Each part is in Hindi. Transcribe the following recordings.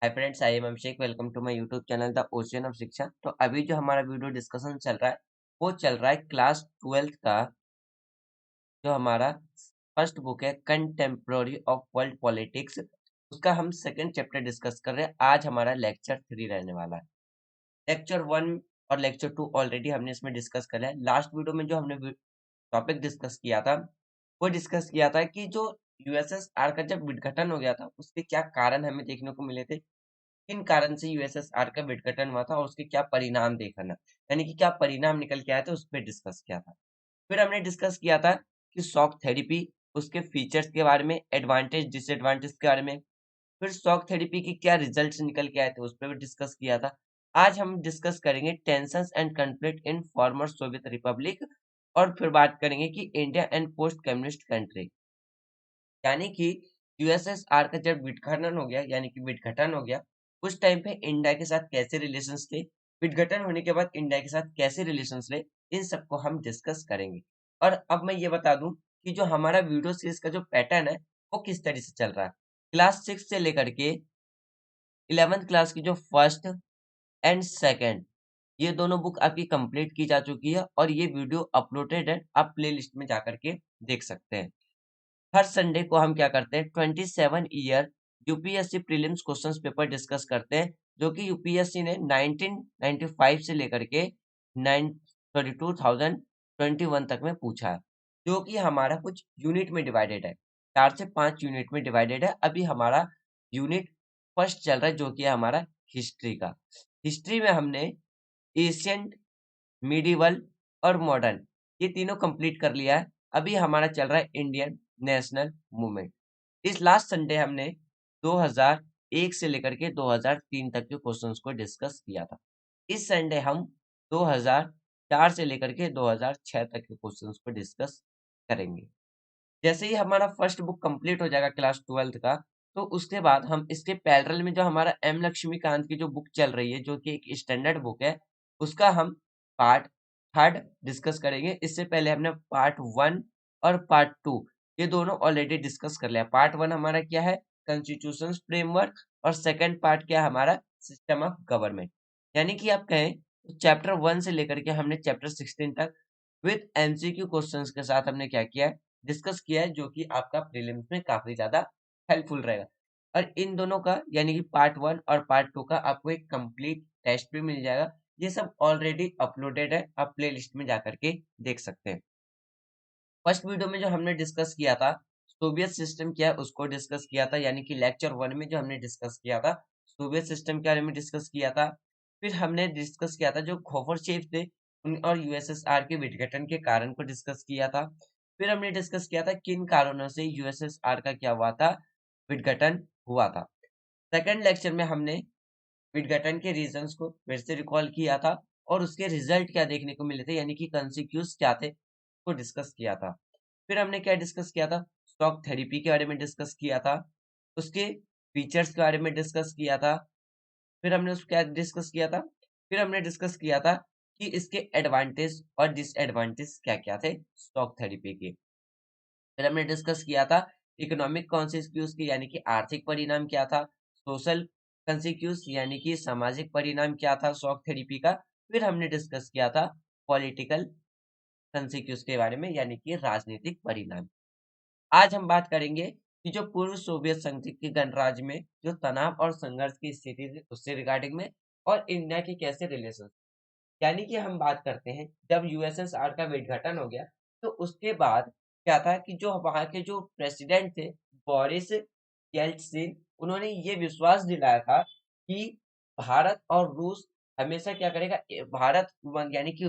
Hi friends, I am Abhishek. Welcome to my YouTube channel the ocean of Shiksha. तो अभी जो हमारा वीडियो डिस्कशन चल रहा है वो चल रहा है क्लास 12th का, जो हमारा फर्स्ट बुक है कंटेम्प्रोरी ऑफ वर्ल्ड पॉलिटिक्स। उसका हम सेकंड चैप्टर डिस्कस कर रहे हैं। आज हमारा लेक्चर 3 रहने वाला है। लेक्चर 1 और लेक्चर 2 ऑलरेडी हमने इसमें डिस्कस कर लिया है। लास्ट वीडियो में जो हमने टॉपिक डिस्कस किया था वो डिस्कस किया था कि जो यूएसएसआर का जब विघटन हो गया था उसके क्या कारण हमें देखने को मिले थे, किन कारण से यूएसएसआर का विघटन हुआ था और उसके क्या परिणाम देखना, यानी कि क्या परिणाम निकल के आए थे, उस पर डिस्कस किया था। फिर हमने डिस्कस किया था कि शॉक थेरेपी, उसके फीचर्स के बारे में, एडवांटेज डिसएडवांटेज के बारे में। फिर शॉक थेरेपी की क्या रिजल्ट्स निकल के आए थे, उस पर भी डिस्कस किया था। आज हम डिस्कस करेंगे tensions and conflict in former Soviet Republic, और फिर बात करेंगे कि India and post communist country, यानी कि यूएसएसआर का जब विघटन हो गया, यानी कि विघटन हो गया, उस टाइम पे इंडिया के साथ कैसे रिलेशंस थे, विघटन होने के बाद इंडिया के साथ कैसे रिलेशंस रहे, इन सबको हम डिस्कस करेंगे। और अब मैं ये बता दूं कि जो हमारा वीडियो सीरीज का जो पैटर्न है वो किस तरह से चल रहा है। क्लास 6 से लेकर के 11th क्लास की जो फर्स्ट एंड सेकंड, ये दोनों बुक आपकी कंप्लीट की जा चुकी है और ये वीडियो अपलोडेड है, आप प्ले लिस्ट में जाकर के देख सकते हैं। हर संडे को हम क्या करते हैं, 27 year UPSC prelims questions paper discuss करते हैं, जो कि यूपीएससी ने 1995 से लेकर के 2021 तक में पूछा है, जो कि हमारा कुछ यूनिट में डिवाइडेड है, 4 से 5 यूनिट में डिवाइडेड है। अभी हमारा यूनिट फर्स्ट चल रहा है, जो कि है हमारा हिस्ट्री का। हिस्ट्री में हमने एशियंट, मिडिवल और मॉडर्न, ये तीनों कंप्लीट कर लिया है। अभी हमारा चल रहा है इंडियन नेशनल मूवमेंट। इस लास्ट संडे हमने 2001 से लेकर के 2003 तक के क्वेश्चंस को डिस्कस किया था। इस संडे हम 2004 से लेकर के 2006 तक के क्वेश्चंस को डिस्कस करेंगे। जैसे ही हमारा फर्स्ट बुक कंप्लीट हो जाएगा क्लास 12th का, तो उसके बाद हम इसके पैरेलल में जो हमारा एम लक्ष्मीकांत की जो बुक चल रही है, जो कि एक स्टैंडर्ड बुक है, उसका हम पार्ट थर्ड डिस्कस करेंगे। इससे पहले हमने पार्ट 1 और पार्ट 2 ये दोनों ऑलरेडी डिस्कस कर लिया। पार्ट 1 हमारा क्या है, कॉन्स्टिट्यूशन फ्रेमवर्क, और सेकंड पार्ट क्या है हमारा, सिस्टम ऑफ गवर्नमेंट। यानी कि आप कहें तो चैप्टर 1 से लेकर के हमने चैप्टर 16 तक विद एमसीक्यू क्वेश्चंस के साथ हमने क्या किया है, डिस्कस किया है, जो कि आपका प्रीलिम्स में काफी ज्यादा हेल्पफुल रहेगा। और इन दोनों का यानी कि पार्ट 1 और पार्ट 2 का आपको एक कंप्लीट टेस्ट भी मिल जाएगा। ये सब ऑलरेडी अपलोडेड है, आप प्ले लिस्ट में जाकर के देख सकते हैं। फर्स्ट वीडियो में जो हमने डिस्कस किया था सोवियत सिस्टम क्या है, उसको डिस्कस किया था, यानी कि लेक्चर 1 में जो हमने डिस्कस किया था सोवियत सिस्टम के बारे में डिस्कस किया था। फिर हमने डिस्कस किया था जो खोफरशेव थे उन और यूएसएसआर के विघटन के कारण को डिस्कस किया था। फिर हमने डिस्कस किया था किन कारणों से यूएसएसआर का क्या हुआ था, विघटन हुआ था। सेकंड लेक्चर में हमने विघटन के रीजंस को फिर से रिकॉल किया था और उसके रिजल्ट क्या देखने को मिले थे, यानी कि कॉन्सिक्यूज क्या थे, को डिस्कस किया था। फिर हमने क्या डिस्कस किया था, स्टॉक थेरेपी के बारे में डिस्कस किया था, उसके फीचर्स के बारे में डिस्कस किया था। फिर हमने उसको क्या डिस्कस किया था, फिर हमने डिस्कस किया था कि इसके एडवांटेज और डिसएडवांटेज क्या क्या थे स्टॉक थेरेपी के। फिर हमने डिस्कस किया था इकोनॉमिक कॉन्सिक्यूज की, यानी कि आर्थिक परिणाम क्या था, सोशल कॉन्सिक्यूज यानी कि सामाजिक परिणाम क्या था शॉक थेरेपी का। फिर हमने डिस्कस किया था पॉलिटिकल कॉन्सिक्यूज के बारे में, यानी कि राजनीतिक परिणाम। आज हम बात करेंगे कि जो पूर्व सोवियत संघ के गणराज्य में जो तनाव और संघर्ष की स्थिति थी उससे रिगार्डिंग में, और इंडिया के कैसे रिलेशन, यानी कि हम बात करते हैं जब यूएसएसआर का विघटन हो गया तो उसके बाद क्या था कि जो वहां के जो प्रेसिडेंट थे बोरिस येल्टसिन, उन्होंने ये विश्वास दिलाया था कि भारत और रूस हमेशा क्या करेगा, भारत यानी कि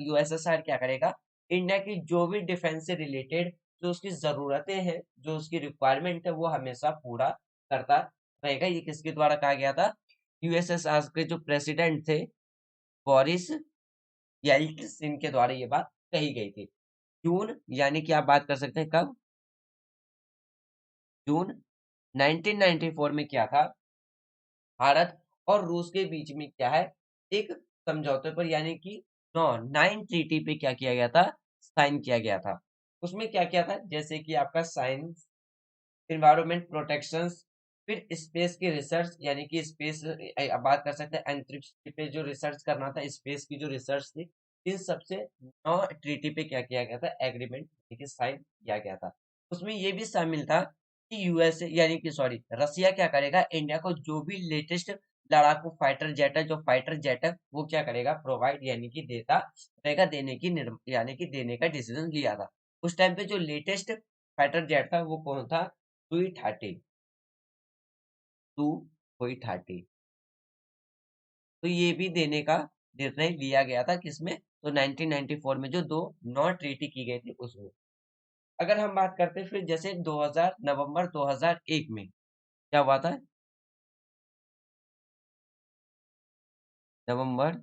यूएसएसआर क्या करेगा, इंडिया की जो भी डिफेंस से रिलेटेड जो उसकी जरूरतें हैं, जो उसकी रिक्वायरमेंट है, वो हमेशा पूरा करता रहेगा। ये किसके द्वारा कहा गया था, यूएसएसआर के जो प्रेसिडेंट थे बोरिस येल्टसिन के द्वारा ये बात कही गई थी। जून, यानी कि आप बात कर सकते हैं कब, जून 1994 में क्या था, भारत और रूस के बीच में क्या है, एक समझौते पर यानी कि नौ नाइन ट्रीटी पे क्या किया गया था, साइन किया गया था। उसमें क्या क्या था, जैसे कि आपका साइंस, इन्वायरमेंट प्रोटेक्शन, फिर स्पेस की रिसर्च यानी कि स्पेस अब बात कर सकते हैं, अंतरिक्ष पे जो रिसर्च करना था, स्पेस की जो रिसर्च थी, इन सबसे 9 ट्रीटी पे क्या किया गया था, एग्रीमेंट साइन किया गया था। उसमें ये भी शामिल था कि यूएसए यानी कि सॉरी रसिया क्या करेगा, इंडिया को जो भी लेटेस्ट लड़ाकू फाइटर जेट है, जो फाइटर जेट है वो क्या करेगा, प्रोवाइड यानी कि देता रहेगा, यानी कि देने का डिसीजन लिया था। उस टाइम पे जो लेटेस्ट फाइटर जेट था वो कौन था, सुई 30 टू कोई 30। तो ये भी देने का निर्णय लिया गया था किसमें, तो 1994 में जो दो नॉन ट्रीटी की गई थी उसमें। अगर हम बात करते हैं फिर जैसे 2000 नवंबर 2001 में क्या हुआ था, नवंबर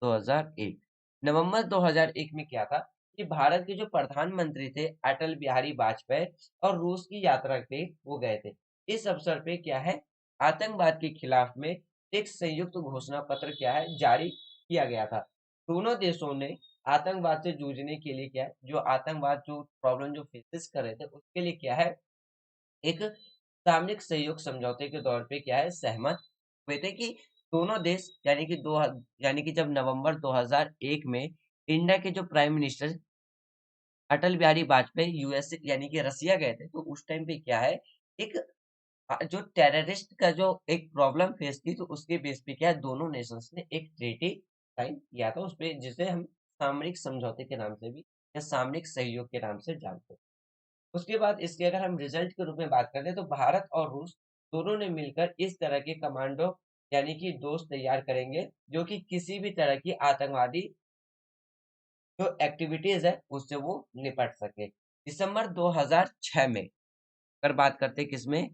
2001, नवंबर 2001 में क्या था कि भारत के जो प्रधानमंत्री थे अटल बिहारी वाजपेयी और रूस की यात्रा पे वो गए थे। इस अवसर पे क्या है, आतंकवाद के खिलाफ में एक संयुक्त घोषणा पत्र क्या है जारी किया गया था। दोनों देशों ने आतंकवाद से जूझने के लिए क्या है, जो आतंकवाद जो प्रॉब्लम जो फेसेस कर रहे थे उसके लिए क्या है, एक सामरिक सहयोग समझौते के तौर पे क्या है सहमत हुए थे कि दोनों देश यानी कि यानी कि जब नवंबर 2001 में इंडिया के जो prime minister Atal Bihari Vajpayee USA यानी कि रसिया गए थे, तो उस टाइम पे क्या है, एक जो टेररिस्ट का जो एक प्रॉब्लम फेस थी, तो उसके बेस पे क्या है दोनों नेशंस ने एक ट्रीटी साइन किया था उसपे, जिसे हम सामरिक समझौते के नाम से भी या सामरिक सहयोग के नाम से जानते हैं। उसके बाद इसके अगर हम रिजल्ट के रूप में बात करें तो भारत और रूस दोनों ने मिलकर इस तरह के कमांडो यानी कि दोस्त तैयार करेंगे जो कि किसी भी तरह की आतंकवादी जो एक्टिविटीज है उससे वो निपट सके। दिसंबर 2006 में अगर बात करते हैं किसमें,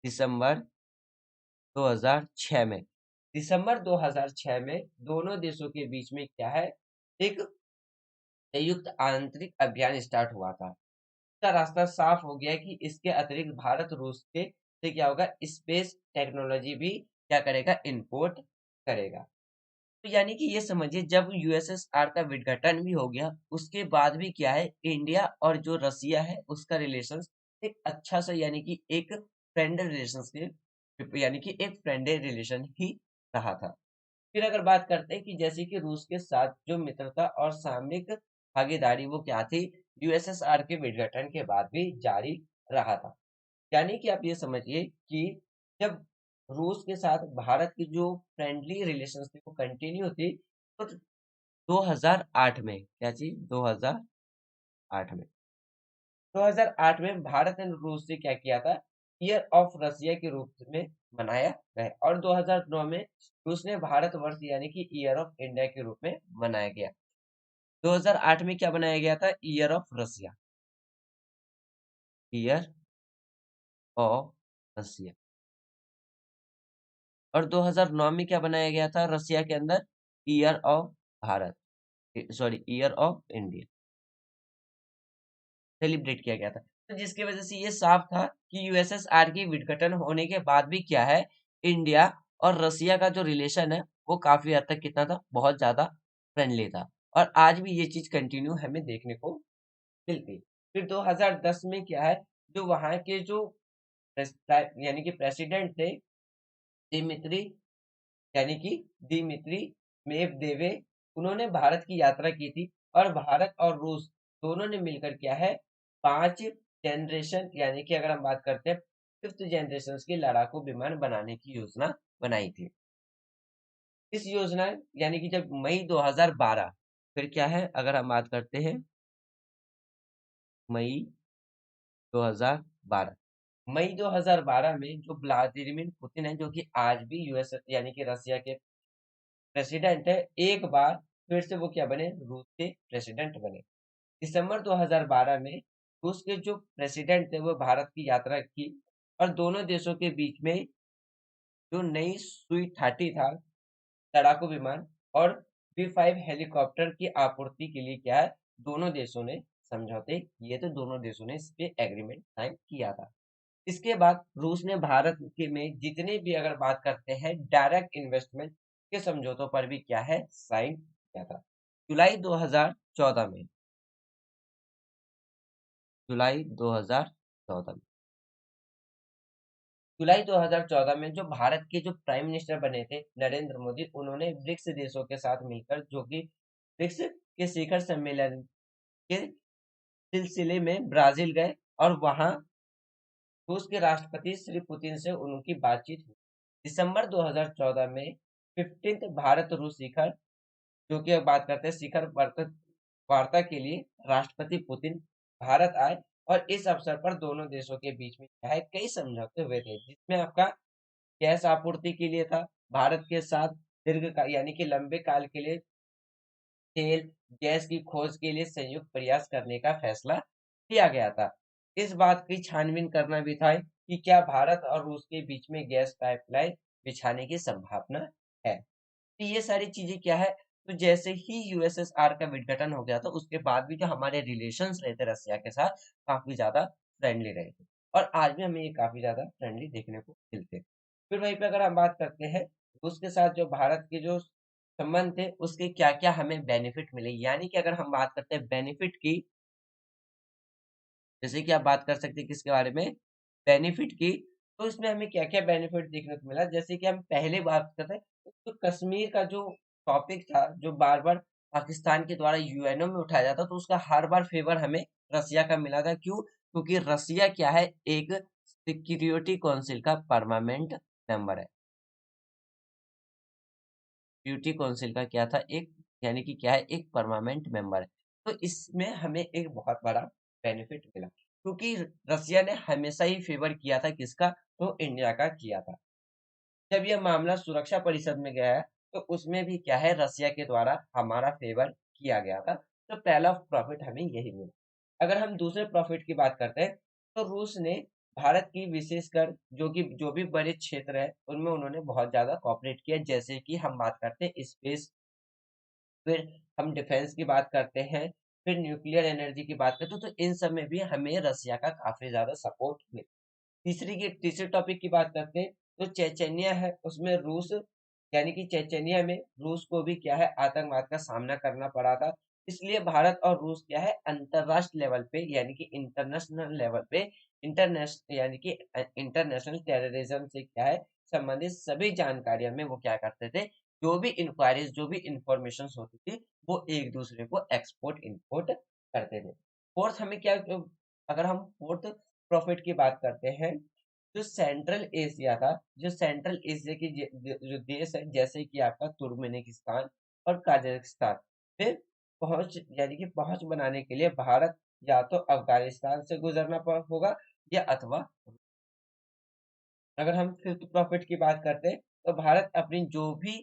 दिसंबर 2006 में, दिसंबर 2006 में दोनों देशों के बीच में क्या है, एक संयुक्त आंतरिक अभियान स्टार्ट हुआ था। का रास्ता साफ हो गया है कि इसके अतिरिक्त भारत रूस के से क्या होगा, स्पेस टेक्नोलॉजी भी क्या करेगा, इंपोर्ट करेगा। तो यानी कि ये समझिए जब यूएसएसआर का विघटन भी हो गया उसके बाद भी क्या है, इंडिया और जो रसिया है उसका रिलेशन एक अच्छा सा यानी कि एक फ्रेंडली रिलेशन के यानी कि एक फ्रेंडली रिलेशन ही रहा था। फिर अगर बात करते हैं कि जैसे कि रूस के साथ जो मित्रता और सामरिक भागीदारी वो क्या थी, यूएसएसआर के विघटन के बाद भी जारी रहा था। यानी कि आप ये समझिए कि जब रूस के साथ भारत की जो फ्रेंडली रिलेशंस थी वो कंटिन्यू थी, तो 2008 में क्या चीज, 2008 में 2008 में भारत ने रूस से क्या किया था, ईयर ऑफ रसिया के रूप में मनाया गया, और 2009 में रूस ने भारतवर्ष यानी कि ईयर ऑफ इंडिया के रूप में मनाया गया। 2008 में क्या बनाया गया था, year of Russia, year of Russia, और 2009 में क्या बनाया गया था रसिया के अंदर, year of Bharat, sorry year of India celebrate किया गया था। तो जिसकी वजह से ये साफ था कि यूएसएसआर की विघटन होने के बाद भी क्या है, इंडिया और रसिया का जो रिलेशन है वो काफी हद तक कितना था, बहुत ज्यादा फ्रेंडली था, और आज भी ये चीज कंटिन्यू हमें देखने को मिलती। फिर 2010 में क्या है, जो वहां के जो यानी कि प्रेसिडेंट थे दिमित्री यानी कि दिमित्री मेवदेवे, उन्होंने भारत की यात्रा की थी, और भारत और रूस दोनों ने मिलकर क्या है, 5 जनरेशन यानी कि अगर हम बात करते हैं 5th जनरेशन के लड़ाकू विमान बनाने की योजना बनाई थी। इस योजना यानी कि जब मई 2012, फिर क्या है अगर हम बात करते हैं मई 2012, मई 2012 में जो व्लादिमीर पुतिन है जो कि आज भी यूएस यानी कि रसिया के प्रेसिडेंट है, एक बार फिर से वो क्या बने, रूस के प्रेसिडेंट बने। दिसंबर 2012 में रूस के जो प्रेसिडेंट थे वो भारत की यात्रा की, और दोनों देशों के बीच में जो नई सुई 30 था लड़ाकू विमान और बी 5 हेलीकॉप्टर की आपूर्ति के लिए क्या है, दोनों देशों ने समझौते किए थे, दोनों देशों ने इस पे एग्रीमेंट साइन किया था। इसके बाद रूस ने भारत के में जितने भी अगर बात करते हैं डायरेक्ट इन्वेस्टमेंट के समझौतों पर भी क्या है, साइन किया था। जुलाई 2014 में, जुलाई 2014 में जुलाई 2014 में जो भारत के जो प्राइम मिनिस्टर बने थे नरेंद्र मोदी, उन्होंने ब्रिक्स देशों के साथ मिलकर, जो कि ब्रिक्स के शिखर सम्मेलन के सिलसिले में ब्राजील गए और वहां रूस के राष्ट्रपति श्री पुतिन से उनकी बातचीत हुई। दिसंबर 2014 में 15th भारत रूस शिखर, जो कि अब बात करते हैं शिखर वार्ता के लिए राष्ट्रपति पुतिन भारत आए, और इस अवसर पर दोनों देशों के बीच में क्या है, कई समझौते हुए थे, जिसमें आपका गैस आपूर्ति के लिए था, भारत के साथ दीर्घ यानी कि लंबे काल के लिए तेल गैस की खोज के लिए संयुक्त प्रयास करने का फैसला किया गया था। इस बात की छानबीन करना भी था कि क्या भारत और रूस के बीच में गैस पाइपलाइन बिछाने की संभावना है। तो ये सारी चीजें क्या है, तो जैसे ही यूएसएसआर का विघटन हो गया था, उसके बाद भी जो हमारे रिलेशंस रहे थे रसिया के साथ, काफी ज्यादा फ्रेंडली रहे थे, और आज भी हमें ये काफी ज्यादा फ्रेंडली देखने को मिलते हैं। फिर वहीं पे अगर हम बात करते हैं उसके साथ जो भारत के जो संबंध थे, उसके क्या क्या हमें बेनिफिट मिले, यानी कि अगर हम बात करते हैं बेनिफिट की, जैसे कि आप बात कर सकते हैं किसके बारे में, बेनिफिट की, तो इसमें हमें क्या क्या बेनिफिट देखने को मिला। जैसे कि हम पहले बात करते हैं, तो कश्मीर का जो टॉपिक था, जो बार बार पाकिस्तान के द्वारा यूएनओ में उठाया जाता, तो उसका हर बार फेवर हमें रसिया का मिला था। क्यों? क्योंकि रसिया क्या है, एक सिक्योरिटी काउंसिल का परमानेंट मेंबर है। सिक्योरिटी काउंसिल का क्या था, एक, यानी कि क्या है, एक परमानेंट मेंबर है। तो इसमें हमें एक बहुत बड़ा बेनिफिट मिला, क्योंकि रसिया ने हमेशा ही फेवर किया था किसका, तो इंडिया का किया था। जब यह मामला सुरक्षा परिषद में गया है, तो उसमें भी क्या है, रसिया के द्वारा हमारा फेवर किया गया था। तो पहला प्रॉफिट हमें यही मिला। अगर हम दूसरे प्रॉफिट की बात करते हैं, तो रूस ने भारत की विशेषकर जो भी बड़े क्षेत्र है, उनमें उन्होंने बहुत ज्यादा कॉपरेट किया। जैसे कि हम बात करते हैं स्पेस, फिर हम डिफेंस की बात करते हैं, फिर न्यूक्लियर एनर्जी की बात करते हैं, तो इन सब में भी हमें रसिया का काफी ज्यादा सपोर्ट मिला। तीसरे टॉपिक की बात करते हैं, तो चेचेनिया है, उसमें रूस, यानी कि चेचेनिया में रूस को भी क्या है, आतंकवाद का सामना करना पड़ा था। इसलिए भारत और रूस क्या है, अंतरराष्ट्रीय लेवल पे, यानी कि इंटरनेशनल लेवल पे, इंटरनेशनल यानी कि इंटरनेशनल टेररिज्म से क्या है, संबंधित सभी जानकारियां में वो क्या करते थे, जो भी इंक्वायरीज, जो भी इंफॉर्मेशन होती थी, वो एक दूसरे को एक्सपोर्ट इंपोर्ट करते थे। फोर्थ हमें क्या, अगर हम फोर्थ प्रॉफिट की बात करते हैं, जो सेंट्रल एशिया था, जो सेंट्रल एशिया की जो देश है, जैसे कि आपका तुर्कमेनिस्तान और काजाकिस्तान में पहुंच, यानी कि पहुंच बनाने के लिए भारत या तो अफगानिस्तान से गुजरना होगा, या अथवा, अगर हम फिफ्थ प्रॉफिट की बात करते हैं, तो भारत अपनी जो भी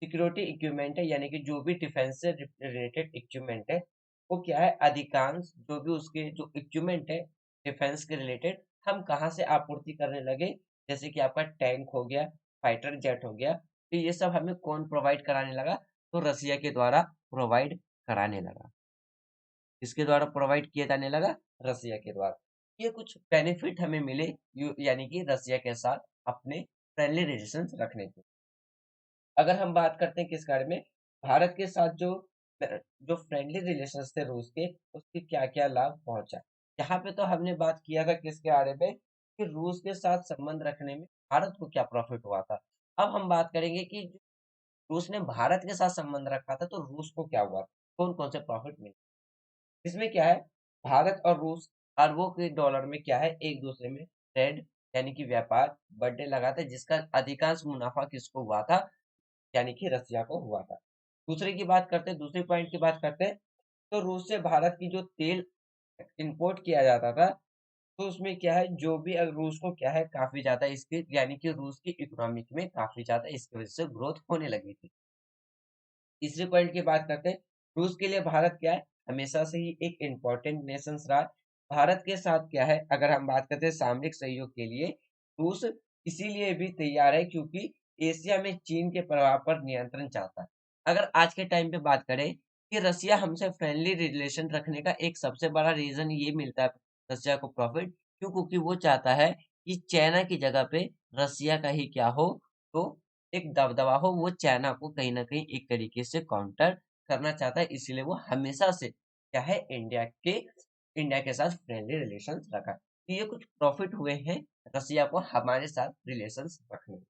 सिक्योरिटी इक्विपमेंट है, यानी कि जो भी डिफेंस से रिलेटेड इक्विपमेंट है, वो क्या है, अधिकांश जो भी उसके जो इक्विपमेंट है डिफेंस के रिलेटेड, हम कहाँ से आपूर्ति करने लगे, जैसे कि आपका टैंक हो गया, फाइटर जेट हो गया, तो ये सब हमें कौन प्रोवाइड कराने लगा, तो रसिया के द्वारा प्रोवाइड कराने लगा। किसके द्वारा प्रोवाइड किया जाने लगा, रसिया के द्वारा। ये कुछ बेनिफिट हमें मिले, यानी कि रसिया के साथ अपने फ्रेंडली रिलेशंस रखने के। अगर हम बात करते हैं किस बारे में, भारत के साथ जो फ्रेंडली रिलेशंस थे रूस के, उसके क्या क्या लाभ पहुंचा। यहाँ पे तो हमने बात किया था किसके बारे में, कि रूस के साथ संबंध रखने में भारत को क्या प्रॉफिट हुआ था। अब हम बात करेंगे कि रूस ने भारत के साथ संबंध रखा था, तो रूस को क्या हुआ, कौन कौन से प्रॉफिट मिले। इसमें क्या है, भारत और रूस अरबों के डॉलर में क्या है, एक दूसरे में ट्रेड, यानी कि व्यापार बढ़ने लगा था, जिसका अधिकांश मुनाफा किसको हुआ था, यानी कि रसिया को हुआ था। दूसरे पॉइंट की बात करते हैं, तो रूस से भारत की जो तेल इंपोर्ट किया जाता था, तो उसमें क्या है, जो भी रूस को क्या है, काफी ज्यादा इसके, यानी कि रूस की इकोनॉमिक में काफी ज्यादा इसकी वजह से ग्रोथ होने लगी थी। तीसरे पॉइंट की बात करते हैं, रूस के लिए भारत क्या है, हमेशा से ही एक इम्पोर्टेंट नेशन रहा। भारत के साथ क्या है, अगर हम बात करते हैं सामरिक सहयोग के लिए, रूस इसीलिए भी तैयार है क्योंकि एशिया में चीन के प्रभाव पर नियंत्रण चाहता है। अगर आज के टाइम पे बात करें कि रसिया हमसे फ्रेंडली रिलेशन रखने का एक सबसे बड़ा रीजन ये मिलता है रसिया को प्रॉफिट, क्यों? क्योंकि वो चाहता है कि चाइना की जगह पे रसिया का ही क्या हो, तो एक दबदबा हो, वो चाइना को कहीं न कहीं एक तरीके से काउंटर करना चाहता है, इसीलिए वो हमेशा से क्या है, इंडिया के साथ फ्रेंडली रिलेशंस रखा है। तो ये कुछ प्रॉफिट हुए हैं रसिया को हमारे साथ रिलेशंस रखने में।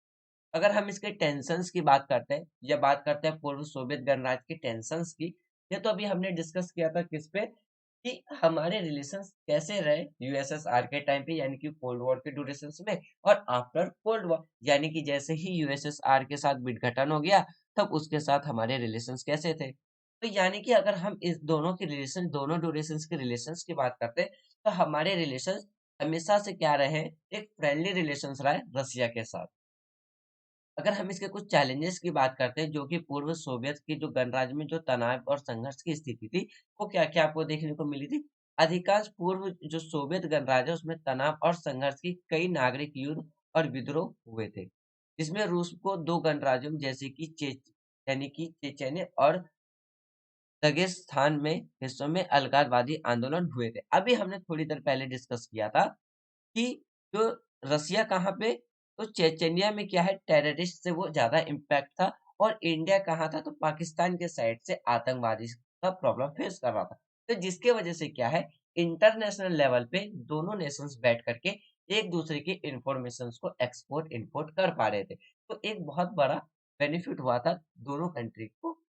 अगर हम इसके टेंशन्स की बात करते हैं या बात करते हैं पूर्व सोवियत गणराज्य की टेंशन्स की, ये तो अभी हमने डिस्कस किया था किस पे, कि हमारे रिलेशंस कैसे रहे यूएसएसआर के टाइम पे यानी कि कोल्ड वॉर के ड्यूरेशंस में, और आफ्टर कोल्ड वॉर यानी कि जैसे ही यूएसएसआर के साथ विघटन हो गया तब उसके साथ हमारे रिलेशंस कैसे थे। तो यानी कि अगर हम इस दोनों के रिलेशन, दोनों ड्यूरेशंस के रिलेशंस की बात करते हैं, तो हमारे रिलेशंस हमेशा से क्या रहे, एक फ्रेंडली रिलेशंस रहे रसिया के साथ। अगर हम इसके कुछ चैलेंजेस की बात करते हैं जो कि पूर्व सोवियत की जो गणराज्य में जो तनाव और संघर्ष की स्थिति थी, वो क्या-क्या आपको देखने को मिली थी? अधिकांश पूर्व जो सोवियत गणराज्य है उसमें तनाव और संघर्ष की कई नागरिक युद्ध और विद्रोह हुए थे। जिसमें रूस को 2 गणराज्यों जैसे कि यानी कि चेचन्य और दागेस्तान में हिस्सों में अलगाववादी आंदोलन हुए थे। अभी हमने थोड़ी देर पहले डिस्कस किया था कि जो रसिया कहाँ पे, तो चेचन्या में क्या है, टेररिस्ट से वो ज़्यादा इम्पैक्ट था, और इंडिया कहाँ था, तो पाकिस्तान के साइड से आतंकवादी का प्रॉब्लम फेस कर रहा था। तो जिसके वजह से क्या है, इंटरनेशनल लेवल पे दोनों नेशंस बैठ करके एक दूसरे की इंफॉर्मेशंस को एक्सपोर्ट इंपोर्ट कर पा रहे थे। तो एक बहुत बड़ा बेनिफिट हुआ था दोनों कंट्री को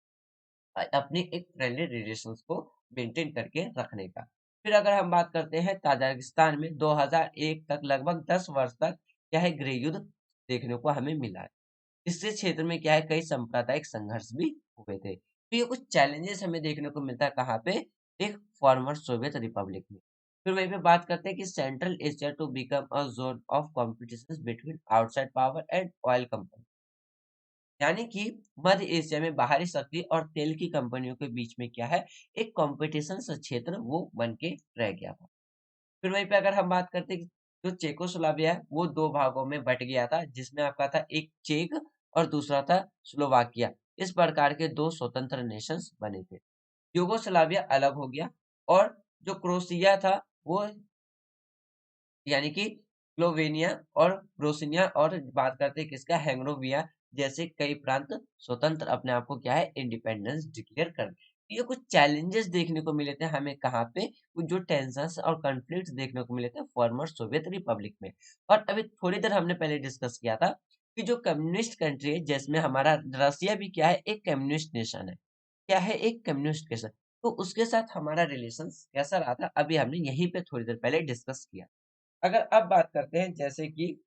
अपनी एक फ्रेंडली रिलेशंस को मेंटेन करके रखने का। फिर अगर हम बात करते हैं ताजिकिस्तान में 2001 तक लगभग 10 वर्ष तक क्या है, गृह युद्ध देखने को हमें मिला है। इससे क्षेत्र में क्या है, कई सांप्रदायिक संघर्ष भी हुए थे। तो ये कुछ चैलेंजेस हमें देखने को मिलता है कहाँ पे, एक फॉर्मर सोवियत रिपब्लिक में। फिर वहीं पे बात करते हैं कि central Asia to become a zone of competition between outside power and oil company, यानी कि मध्य एशिया में बाहरी शक्ति और तेल की कंपनियों के बीच में क्या है, एक कंपटीशन सा क्षेत्र वो बन के रह गया था। फिर वहीं पे अगर हम बात करते हैं कि जो चेकोस्लोवाकिया है वो 2 भागों में बँट गया था, जिसमें आपका था एक चेक और दूसरा था स्लोवाकिया। इस प्रकार के 2 स्वतंत्र नेशंस बने थे। यूगोस्लाविया अलग हो गया, और जो क्रोएशिया था वो यानी कि स्लोवेनिया और बोस्निया, और बात करते हैं किसका, हैंगरोविया जैसे कई प्रांत स्वतंत्र अपने आप को क्या है, इंडिपेंडेंस डिक्लेयर कर। ये कुछ चैलेंजेस देखने को मिले थे हमें कहाँ पे, कुछ जो टेंशन्स और कॉन्फ्लिक्ट्स देखने को मिले थे फॉर्मर सोवियत रिपब्लिक में। और अभी थोड़ी देर हमने पहले डिस्कस किया था कि जो कम्युनिस्ट कंट्री है जिसमें हमारा रसिया भी क्या है, एक कम्युनिस्ट नेशन है। क्या है, एक कम्युनिस्ट नेशन। तो उसके साथ हमारा रिलेशन कैसा रहा था, अभी हमने यहीं पे थोड़ी देर पहले डिस्कस किया। अगर अब बात करते हैं जैसे कि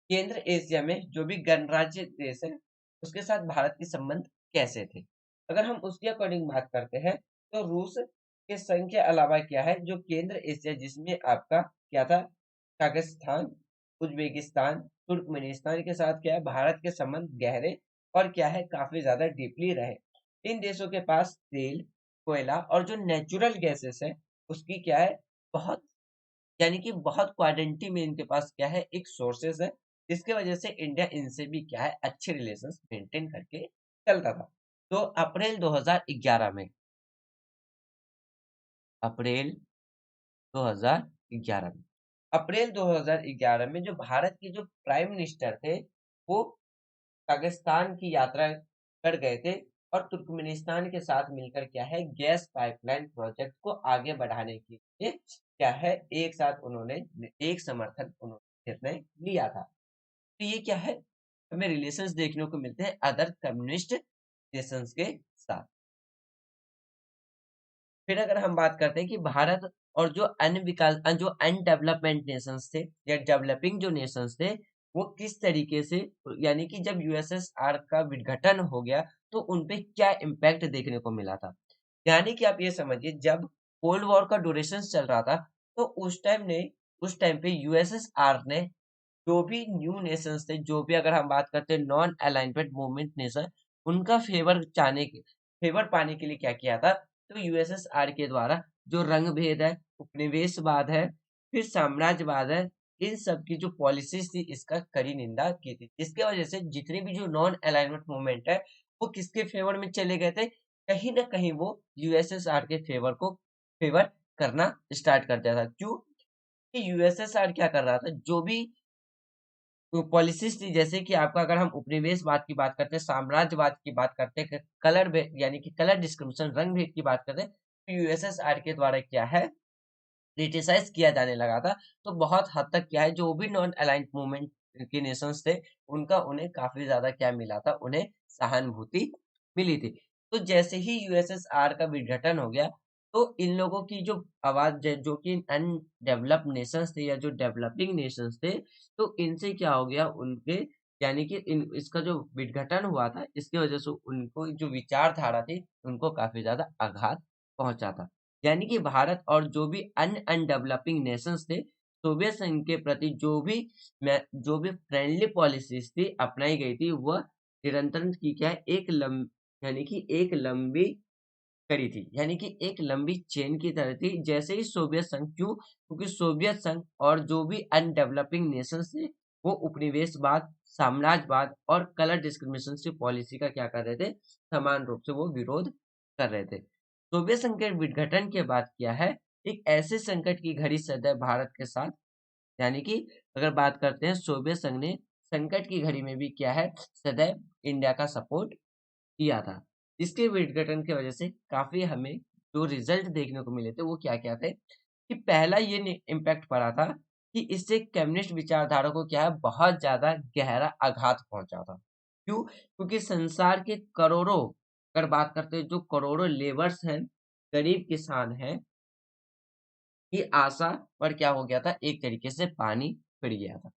केंद्र एशिया में जो भी गणराज्य देश है, उसके साथ भारत के संबंध कैसे थे? अगर हम उसके अकॉर्डिंग बात करते हैं, तो रूस के संग के अलावा क्या है, जो केंद्र एशिया जिसमें आपका क्या था, काज़ाकिस्तान, उज़्बेकिस्तान, तुर्कमेनिस्तान के साथ क्या है, भारत के संबंध गहरे और क्या है, काफ़ी ज़्यादा डीपली रहे। इन देशों के पास तेल, कोयला और जो नेचुरल गैसेस है, उसकी क्या है, बहुत यानी कि बहुत क्वांटिटी में इनके पास क्या है, एक सोर्सेस है, जिसकी वजह से इंडिया इनसे भी क्या है, अच्छे रिलेशंस मेंटेन करके चलता था। तो अप्रैल 2011 में अप्रैल 2011 में जो भारत के जो प्राइम मिनिस्टर थे, वो पाकिस्तान की यात्रा कर गए थे, और तुर्कमेनिस्तान के साथ मिलकर क्या है, गैस पाइपलाइन प्रोजेक्ट को आगे बढ़ाने के लिए क्या है, एक साथ उन्होंने एक समर्थन उन्होंने निर्णय लिया था। तो ये क्या है, हमें रिलेशंस देखने को मिलते हैं अदर कम्युनिस्ट नेशंस के साथ। फिर अगर हम बात करते हैं कि भारत और जो अन्य विकास जो अनडेवलपमेंट नेशंस थे या डेवलपिंग जो नेशंस थे, वो किस तरीके से, यानी कि जब यूएसएसआर का विघटन हो गया तो उन पे क्या इम्पैक्ट देखने को मिला था। यानी कि आप ये समझिए, जब कोल्ड वॉर का ड्यूरेशन चल रहा था, तो उस टाइम पे यूएसएसआर ने जो भी न्यू नेशंस थे, जो भी अगर हम बात करते हैं नॉन अलाइनमेंट मूवमेंट नेशन, उनका फेवर पाने के लिए क्या किया था, तो यूएसएसआर के द्वारा जो रंग भेद है, उपनिवेशवाद है, फिर साम्राज्यवाद है, इन सब की जो पॉलिसीज थी इसका कड़ी निंदा की थी। इसके वजह से जितनी भी जो नॉन अलाइनमेंट मूवमेंट है, वो किसके फेवर में चले गए थे, कहीं ना कहीं वो यूएसएसआर के फेवर करना स्टार्ट कर दिया था। क्यों? कि यूएसएसआर क्या कर रहा था, जो भी तो पॉलिसीज़ थी, जैसे कि आपका अगर हम उपनिवेशवाद की बात करते हैं, साम्राज्यवाद की बात करते हैं, कलर यानी कि कलर डिस्क्रिमिनेशन, रंग भेद की बात करते हैं, तो यूएसएसआर के द्वारा क्या है, क्रिटिसाइज किया जाने लगा था, तो बहुत हद तक क्या है, जो भी नॉन अलाइंड मूवमेंट के नेशंस थे, उनका उन्हें काफी ज्यादा क्या मिला था, उन्हें सहानुभूति मिली थी। तो जैसे ही यूएसएसआर का विघटन हो गया, तो इन लोगों की जो आवाज जो कि अनडेवलप्ड नेशंस थे या जो डेवलपिंग नेशंस थे, तो इनसे क्या हो गया, उनके यानी कि इन इसका जो विघटन हुआ था, इसकी वजह से उनको जो विचारधारा थी, उनको काफी ज्यादा आघात पहुंचा था। यानी कि भारत और जो भी अन्य अनडेवलपिंग नेशंस थे, सोवियत संघ के प्रति जो भी फ्रेंडली पॉलिसीज थी अपनाई गई थी, वह निरंतर की क्या है, यानी कि एक लंबी करी थी, यानी कि एक लंबी चेन की तरह थी। जैसे ही सोवियत संघ, क्यों, क्योंकि सोवियत संघ और जो भी अनडेवलपिंग नेशंस थे, वो उपनिवेशवाद, साम्राज्यवाद और कलर डिस्क्रिमिनेशन की पॉलिसी का क्या कर रहे थे, समान रूप से वो विरोध कर रहे थे। सोवियत संघ के विघटन के बाद क्या है, एक ऐसे संकट की घड़ी सदैव भारत के साथ, यानी कि अगर बात करते हैं, सोवियत संघ ने संकट की घड़ी में भी क्या है, सदैव इंडिया का सपोर्ट किया था। इसके विघटन की वजह से काफी हमें जो रिजल्ट देखने को मिले थे, वो क्या क्या थे, कि पहला ये इम्पैक्ट पड़ा था कि इससे कम्युनिस्ट विचारधारा को क्या है, बहुत ज्यादा गहरा आघात पहुंचा था। क्यों, क्योंकि संसार के करोड़ों, अगर बात करते हैं, जो करोड़ों लेबर्स हैं, गरीब किसान हैं, की आशा पर क्या हो गया था, एक तरीके से पानी फिर गया था।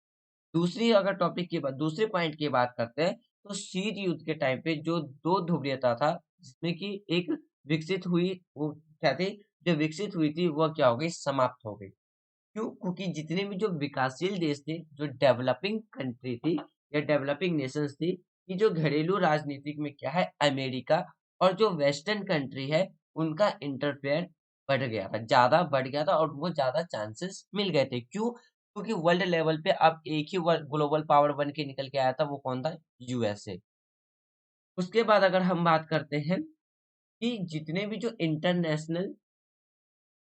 दूसरी अगर टॉपिक की बात, दूसरे पॉइंट की बात करते हैं, तो शीत युद्ध के टाइम पे जो दो ध्रुवीयता था, जिसमें कि एक विकसित हुई, वो क्या थी, जो विकसित हुई थी, वह क्या हो गई, समाप्त हो गई। क्यों, क्योंकि जितने भी जो विकासशील देश थे, जो डेवलपिंग कंट्री थी या डेवलपिंग नेशंस थी, ये जो घरेलू राजनीतिक में क्या है, अमेरिका और जो वेस्टर्न कंट्री है, उनका इंटरफेयर बढ़ गया था, ज्यादा बढ़ गया था, और उनको ज्यादा चांसेस मिल गए थे। क्यों, क्योंकि वर्ल्ड लेवल पे अब एक ही ग्लोबल पावर बन के निकल के आया था, वो कौन था, यूएसए। उसके बाद अगर हम बात करते हैं कि जितने भी जो इंटरनेशनल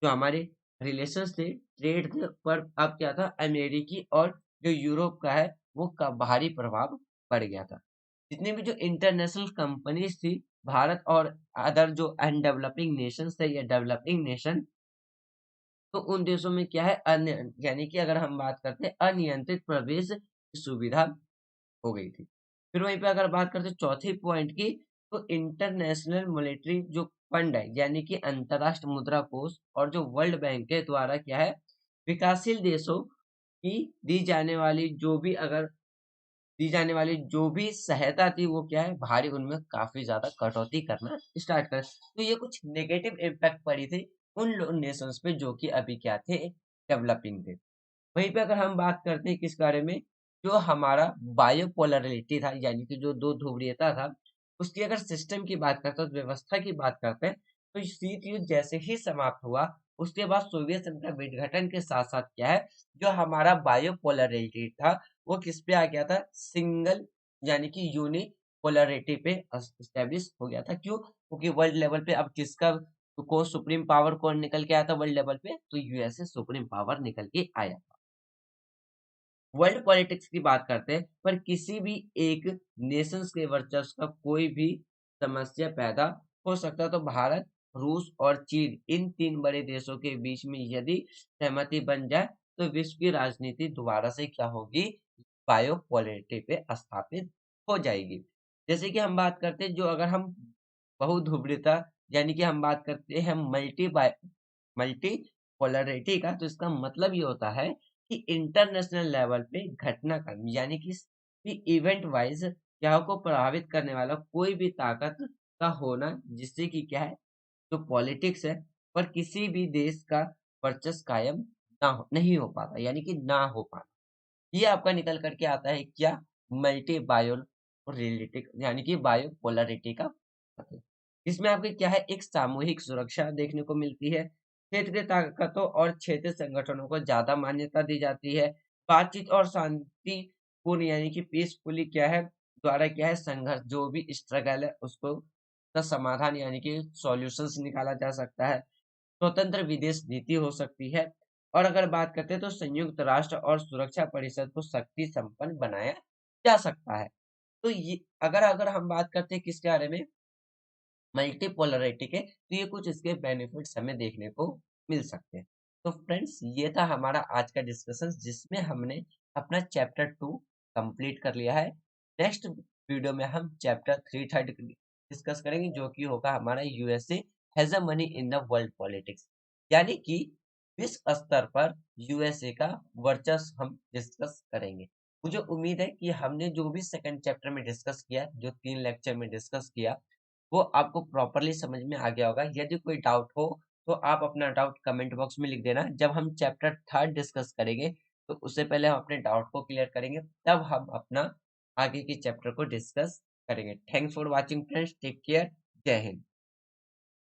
जो हमारे रिलेशंस थे, ट्रेड थे, पर अब क्या था, अमेरिकी और जो यूरोप का है, वो का भारी प्रभाव पड़ गया था। जितनी भी जो इंटरनेशनल कंपनीज थी, भारत और अदर जो अनडेवलपिंग नेशंस थे या डेवलपिंग नेशन, तो उन देशों में क्या है, अन्य, यानी कि अगर हम बात करते हैं, अनियंत्रित प्रवेश की सुविधा हो गई थी। फिर वहीं पे अगर बात करते हैं चौथे पॉइंट की, तो इंटरनेशनल मॉनेटरी जो फंड है, यानी कि अंतर्राष्ट्रीय मुद्रा कोष और जो वर्ल्ड बैंक के द्वारा क्या है, विकासशील देशों की दी जाने वाली जो भी सहायता थी, वो क्या है, भारी, उनमें काफी ज्यादा कटौती करना स्टार्ट कर। तो ये कुछ नेगेटिव इम्पैक्ट पड़ी थी उन नेशंस पे, जो कि अभी क्या थे, डेवलपिंग थे। वहीं पे अगर हम बात करते हैं किस बारे में, जो हमारा बायोपोलरिटी था, यानी कि जो दो ध्रुवीयता था, उसकी अगर सिस्टम की बात करते हैं, तो व्यवस्था की बात करते हैं, तो शीत युद्ध जैसे ही समाप्त हुआ, उसके बाद सोवियत संघ का विघटन के साथ साथ क्या है, जो हमारा बायोपोलरिटी था, वो किस पे आ गया था, सिंगल, यानी कि यूनिपोलरिटी पे स्टेब्लिश हो गया था। क्यों, क्योंकि वर्ल्ड लेवल पे अब किसका, तो कौन सुप्रीम पावर कौन निकल के आया था वर्ल्ड लेवल पे, तो यूएसए सुप्रीम पावर निकल के आया। वर्ल्ड पॉलिटिक्स की बात करते हैं, पर किसी भी एक नेशंस के वर्चस्व का कोई भी समस्या पैदा हो सकता, तो भारत, रूस और चीन, इन तीन बड़े देशों के बीच में यदि सहमति बन जाए, तो विश्व की राजनीति दोबारा से क्या होगी, बायोपोलैरिटी पे स्थापित हो जाएगी। जैसे कि हम बात करते हैं, जो अगर हम बहुध्रुवता, यानी कि हम बात करते हैं मल्टी पोलरिटी का, तो इसका मतलब ये होता है कि इंटरनेशनल लेवल पे घटनाक्रम, यानी कि इवेंट वाइज क्या को प्रभावित करने वाला कोई भी ताकत का होना, जिससे कि क्या है, जो पॉलिटिक्स है, पर किसी भी देश का वर्चस्व कायम नहीं हो पाता, यानी कि ना हो पाता। ये आपका निकल करके आता है क्या, मल्टी बायो रिलेटिक, यानी कि बायोपोलरिटी का मतलब। इसमें आपके क्या है, एक सामूहिक सुरक्षा देखने को मिलती है, क्षेत्रीय ताकतों और क्षेत्रीय संगठनों को ज्यादा मान्यता दी जाती है, बातचीत और शांतिपूर्ण, यानी कि पीसफुली क्या है, द्वारा क्या है, संघर्ष, जो भी स्ट्रगल है, उसको का समाधान, यानी कि सॉल्यूशंस निकाला जा सकता है, स्वतंत्र विदेश नीति हो सकती है, और अगर बात करते हैं, तो संयुक्त राष्ट्र और सुरक्षा परिषद को शक्ति संपन्न बनाया जा सकता है। तो ये अगर अगर हम बात करते हैं किसके बारे में, मल्टीपोलरिटी के, तो ये कुछ इसके बेनिफिट्स हमें देखने को मिल सकते हैं। तो फ्रेंड्स ये था हमारा आज का डिस्कशन जिसमें हमने अपना चैप्टर 2 कंप्लीट कर लिया है। नेक्स्ट वीडियो में हम चैप्टर 3 थर्ड डिस्कस करेंगे जो कि होगा हमारा USA has a money in the world politics, यानी कि विश्व स्तर पर यूएसए का वर्चस्व हम डिस्कस करेंगे। मुझे उम्मीद है कि हमने जो भी सेकंड चैप्टर में डिस्कस किया, जो 3 लेक्चर में डिस्कस किया, वो आपको प्रॉपर्ली समझ में आ गया होगा। यदि कोई डाउट हो तो आप अपना डाउट कमेंट बॉक्स में लिख देना। जब हम चैप्टर 3 डिस्कस करेंगे तो उससे पहले हम अपने डाउट को क्लियर करेंगे, तब हम अपना आगे के चैप्टर को डिस्कस करेंगे। Thanks for watching friends, take care, जय हिंद।